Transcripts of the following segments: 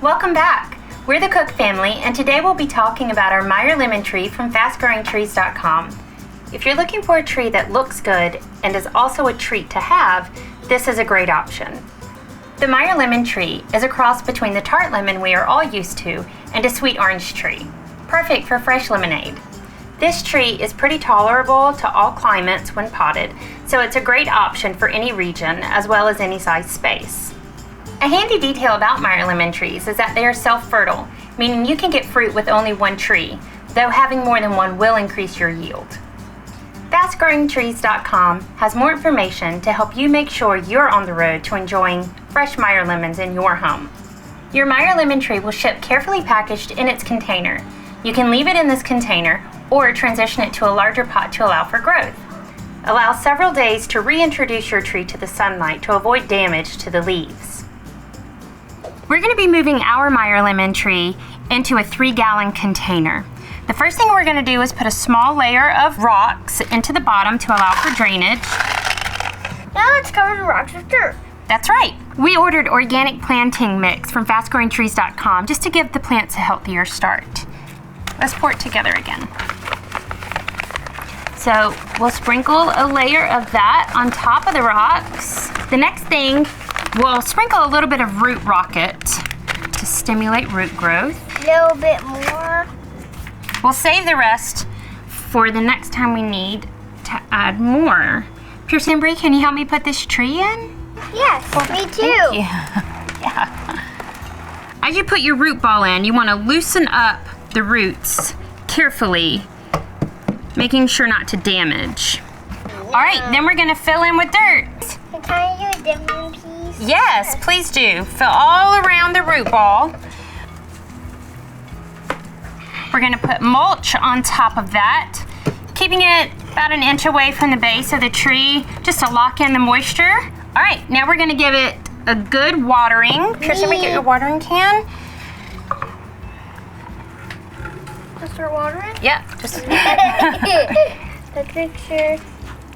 Welcome back. We're the Cook family, and today we'll be talking about our Meyer Lemon Tree from fastgrowingtrees.com. If you're looking for a tree that looks good and is also a treat to have, this is a great option. The Meyer Lemon Tree is a cross between the tart lemon we are all used to and a sweet orange tree, perfect for fresh lemonade. This tree is pretty tolerable to all climates when potted, so it's a great option for any region as well as any size space. A handy detail about Meyer Lemon Trees is that they are self-fertile, meaning you can get fruit with only one tree, though having more than one will increase your yield. FastGrowingTrees.com has more information to help you make sure you're on the road to enjoying fresh Meyer lemons in your home. Your Meyer Lemon Tree will ship carefully packaged in its container. You can leave it in this container or transition it to a larger pot to allow for growth. Allow several days to reintroduce your tree to the sunlight to avoid damage to the leaves. We're going to be moving our Meyer Lemon Tree into a 3-gallon container. The first thing we're going to do is put a small layer of rocks into the bottom to allow for drainage. Now let's cover the rocks with dirt. That's right. We ordered organic planting mix from fastgrowingtrees.com just to give the plants a healthier start. Let's pour it together again. So we'll sprinkle a layer of that on top of the rocks. The next thing, we'll sprinkle a little bit of root rocket to stimulate root growth. A little bit more. We'll save the rest for the next time we need to add more. Pierce and Bree, can you help me put this tree in? Yes, me too. Thank you. Yeah. As you put your root ball in, you want to loosen up the roots carefully, making sure not to damage. All right, then we're going to fill in with dirt. Can I use a different piece? Yes, please do. Fill all around the root ball. We're going to put mulch on top of that, keeping it about an inch away from the base of the tree just to lock in the moisture. All right, now we're going to give it a good watering. Kirsten, we get your watering can? Just start watering? Yeah, just. Let's make sure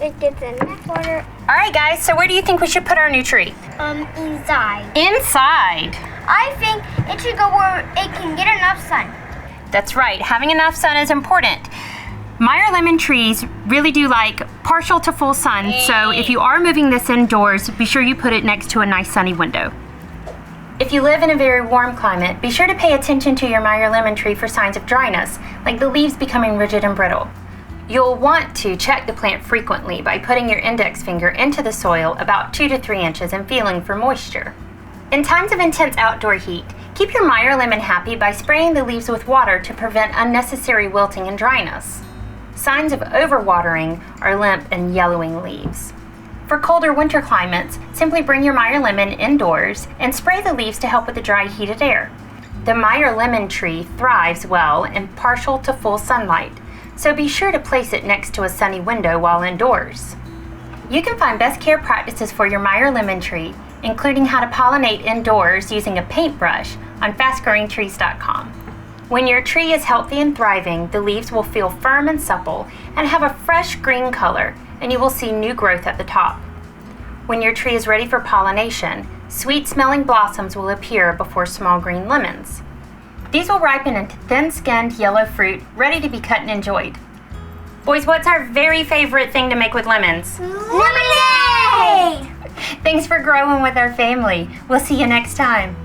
it gets enough water. All right, guys, so where do you think we should put our new tree? Inside. Inside. I think it should go where it can get enough sun. That's right, having enough sun is important. Meyer Lemon Trees really do like partial to full sun, so if you are moving this indoors, be sure you put it next to a nice sunny window. If you live in a very warm climate, be sure to pay attention to your Meyer Lemon Tree for signs of dryness, like the leaves becoming rigid and brittle. You'll want to check the plant frequently by putting your index finger into the soil about 2 to 3 inches and feeling for moisture. In times of intense outdoor heat, keep your Meyer lemon happy by spraying the leaves with water to prevent unnecessary wilting and dryness. Signs of overwatering are limp and yellowing leaves. For colder winter climates, simply bring your Meyer lemon indoors and spray the leaves to help with the dry, heated air. The Meyer Lemon Tree thrives well in partial to full sunlight, so be sure to place it next to a sunny window while indoors. You can find best care practices for your Meyer Lemon Tree, including how to pollinate indoors using a paintbrush, on fastgrowingtrees.com. When your tree is healthy and thriving, the leaves will feel firm and supple and have a fresh green color, and you will see new growth at the top. When your tree is ready for pollination, sweet-smelling blossoms will appear before small green lemons. These will ripen into thin-skinned yellow fruit, ready to be cut and enjoyed. Boys, what's our very favorite thing to make with lemons? Lemonade! Thanks for growing with our family. We'll see you next time.